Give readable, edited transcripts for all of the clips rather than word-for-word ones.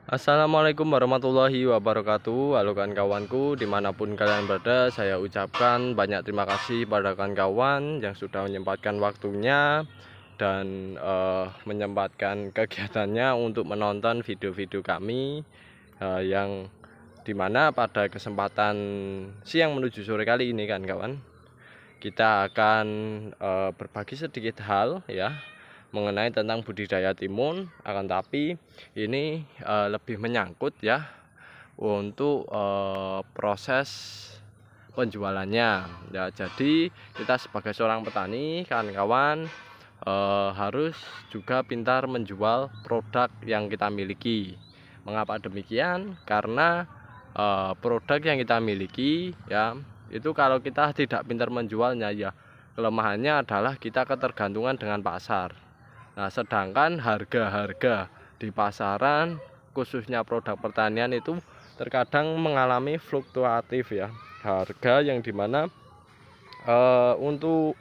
Assalamualaikum warahmatullahi wabarakatuh. Halo kawan-kawanku, dimanapun kalian berada, saya ucapkan banyak terima kasih pada kawan-kawan yang sudah menyempatkan waktunya dan menyempatkan kegiatannya untuk menonton video-video kami, yang dimana pada kesempatan siang menuju sore kali ini kan kawan, kita akan berbagi sedikit hal ya mengenai tentang budidaya timun. Akan tapi ini lebih menyangkut ya untuk proses penjualannya ya. Jadi kita sebagai seorang petani kawan-kawan harus juga pintar menjual produk yang kita miliki. Mengapa demikian? Karena produk yang kita miliki ya, itu kalau kita tidak pintar menjualnya ya, kelemahannya adalah kita ketergantungan dengan pasar. Nah, sedangkan harga-harga di pasaran khususnya produk pertanian itu terkadang mengalami fluktuatif ya. Harga yang dimana untuk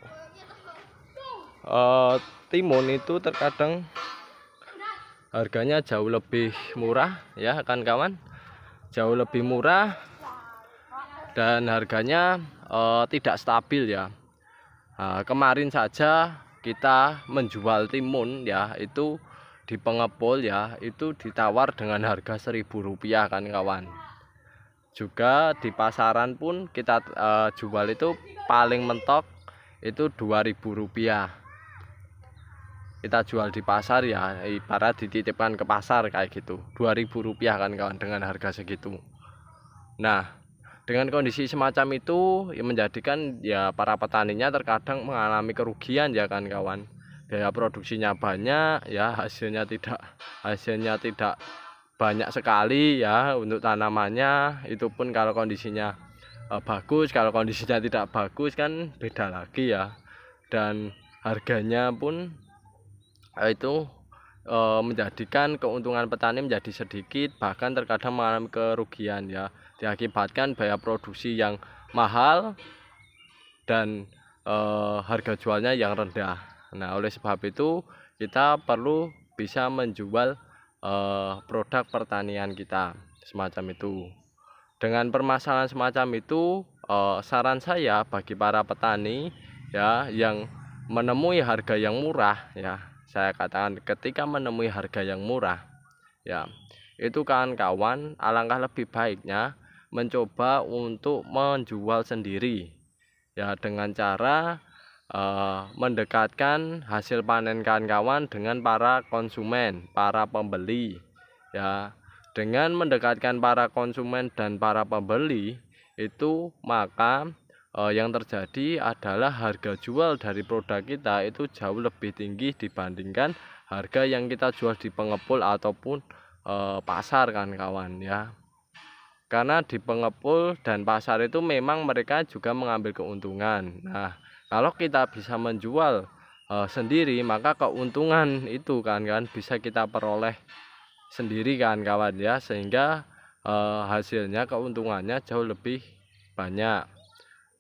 timun itu terkadang harganya jauh lebih murah ya kan kawan, jauh lebih murah dan harganya tidak stabil ya. Nah, kemarin saja kita menjual timun ya, itu di pengepul ya, itu ditawar dengan harga Rp1.000 kan kawan. Juga di pasaran pun kita jual itu paling mentok itu Rp2.000. Kita jual di pasar ya, ibarat dititipkan ke pasar kayak gitu, Rp2.000 kan kawan, dengan harga segitu. Nah, dengan kondisi semacam itu ya menjadikan ya para petaninya terkadang mengalami kerugian ya kan kawan. Biaya produksinya banyak ya, hasilnya tidak banyak sekali ya untuk tanamannya. Itu pun kalau kondisinya bagus, kalau kondisinya tidak bagus kan beda lagi ya. Dan harganya pun itu menjadikan keuntungan petani menjadi sedikit, bahkan terkadang mengalami kerugian ya, diakibatkan biaya produksi yang mahal dan harga jualnya yang rendah. Nah, oleh sebab itu kita perlu bisa menjual produk pertanian kita semacam itu. Dengan permasalahan semacam itu, saran saya bagi para petani ya yang menemui harga yang murah ya, saya katakan ketika menemui harga yang murah ya, itu kawan-kawan alangkah lebih baiknya mencoba untuk menjual sendiri ya, dengan cara mendekatkan hasil panen kawan-kawan dengan para konsumen, para pembeli ya. Dengan mendekatkan para konsumen dan para pembeli itu, maka yang terjadi adalah harga jual dari produk kita itu jauh lebih tinggi dibandingkan harga yang kita jual di pengepul ataupun pasar kan kawan ya. Karena di pengepul dan pasar itu memang mereka juga mengambil keuntungan. Nah, kalau kita bisa menjual sendiri, maka keuntungan itu kan bisa kita peroleh sendiri kan kawan ya, sehingga hasilnya keuntungannya jauh lebih banyak.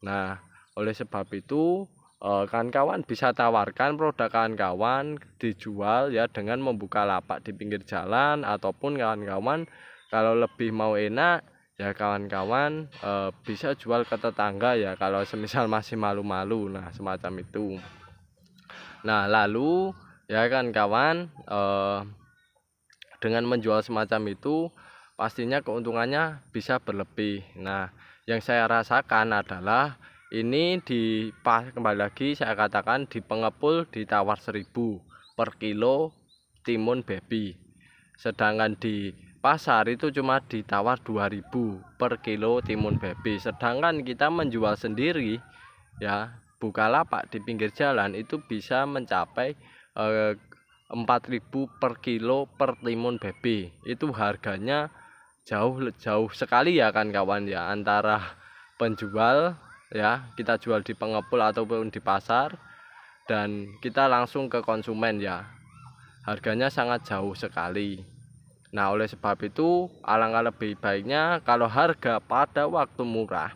Nah, oleh sebab itu kawan-kawan bisa tawarkan produk kawan-kawan dijual ya dengan membuka lapak di pinggir jalan, ataupun kawan-kawan kalau lebih mau enak ya kawan-kawan bisa jual ke tetangga ya, kalau semisal masih malu-malu. Nah, semacam itu. Nah, lalu ya kan kawan, dengan menjual semacam itu pastinya keuntungannya bisa berlebih. Nah, yang saya rasakan adalah ini kembali lagi saya katakan, di pengepul ditawar 1.000 per kilo timun baby, sedangkan di pasar itu cuma ditawar 2.000 per kilo timun baby. Sedangkan kita menjual sendiri ya, buka lapak di pinggir jalan itu bisa mencapai 4.000 per kilo per timun baby. Itu harganya jauh sekali ya kan kawan ya, antara penjual ya, kita jual di pengepul ataupun di pasar, dan kita langsung ke konsumen ya, harganya sangat jauh sekali. Nah, oleh sebab itu alangkah lebih baiknya kalau harga pada waktu murah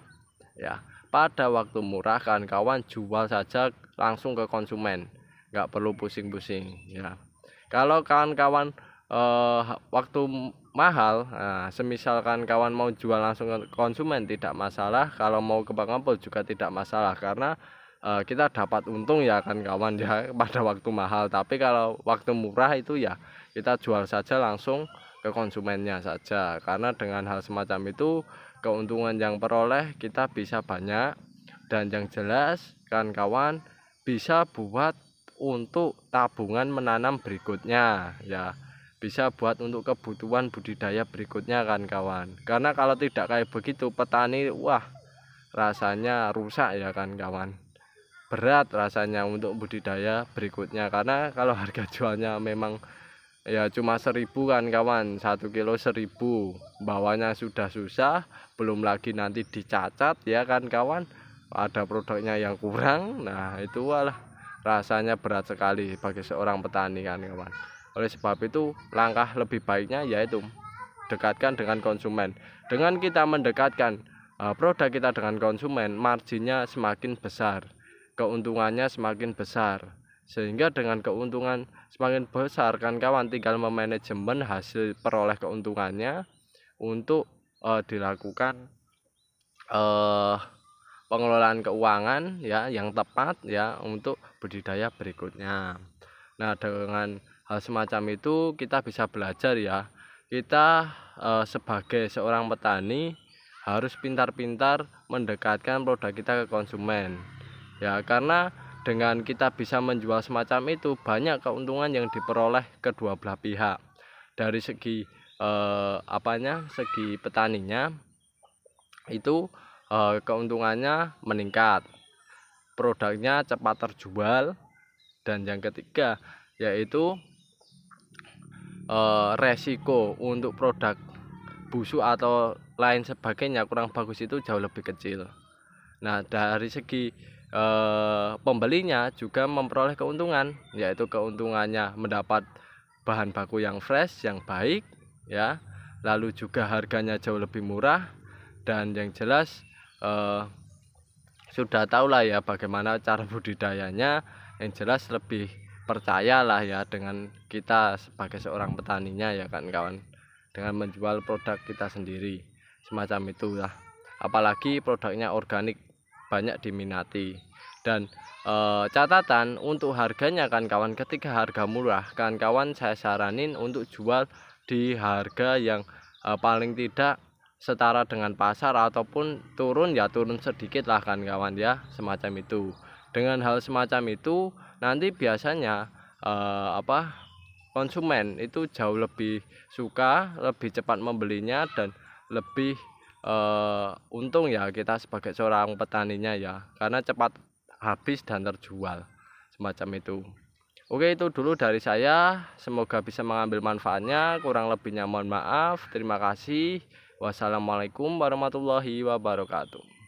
ya, pada waktu murah kawan-kawan jual saja langsung ke konsumen, nggak perlu pusing-pusing ya. Kalau kawan-kawan waktu mahal. Nah, semisalkan kawan mau jual langsung ke konsumen tidak masalah, kalau mau ke pengepul juga tidak masalah, karena kita dapat untung ya kan kawan ya pada waktu mahal. Tapi kalau waktu murah itu ya kita jual saja langsung ke konsumennya saja, karena dengan hal semacam itu keuntungan yang peroleh kita bisa banyak, dan yang jelas kan kawan bisa buat untuk tabungan menanam berikutnya ya, bisa buat untuk kebutuhan budidaya berikutnya kan kawan. Karena kalau tidak kayak begitu petani wah rasanya rusak ya kan kawan, berat rasanya untuk budidaya berikutnya. Karena kalau harga jualnya memang ya cuma 1.000 kan kawan, 1 kilo 1.000, bawahnya sudah susah, belum lagi nanti dicacat ya kan kawan, ada produknya yang kurang. Nah itu walah rasanya berat sekali bagi seorang petani kan kawan. Oleh sebab itu langkah lebih baiknya yaitu dekatkan dengan konsumen. Dengan kita mendekatkan produk kita dengan konsumen, marginnya semakin besar, keuntungannya semakin besar. Sehingga dengan keuntungan semakin besar kan kawan, tinggal memanajemen hasil peroleh keuntungannya untuk dilakukan pengelolaan keuangan ya yang tepat ya untuk budidaya berikutnya. Nah dengan hal semacam itu kita bisa belajar ya, kita sebagai seorang petani harus pintar-pintar mendekatkan produk kita ke konsumen ya, karena dengan kita bisa menjual semacam itu banyak keuntungan yang diperoleh kedua belah pihak. Dari segi segi petaninya itu keuntungannya meningkat, produknya cepat terjual, dan yang ketiga yaitu resiko untuk produk busuk atau lain sebagainya kurang bagus itu jauh lebih kecil. Nah dari segi pembelinya juga memperoleh keuntungan, yaitu keuntungannya mendapat bahan baku yang fresh, yang baik ya, lalu juga harganya jauh lebih murah, dan yang jelas sudah tahu lah ya bagaimana cara budidayanya. Yang jelas lebih percayalah ya dengan kita sebagai seorang petaninya ya kan kawan, dengan menjual produk kita sendiri semacam itulah. Apalagi produknya organik banyak diminati. Dan catatan untuk harganya kan kawan, ketika harga murah kan kawan saya saranin untuk jual di harga yang paling tidak setara dengan pasar, ataupun turun ya turun sedikit lah kan kawan ya, semacam itu. Dengan hal semacam itu nanti biasanya konsumen itu jauh lebih suka, lebih cepat membelinya, dan lebih untung ya kita sebagai seorang petaninya ya, karena cepat habis dan terjual semacam itu. Oke, itu dulu dari saya, semoga bisa mengambil manfaatnya, kurang lebihnya mohon maaf. Terima kasih. Wassalamualaikum warahmatullahi wabarakatuh.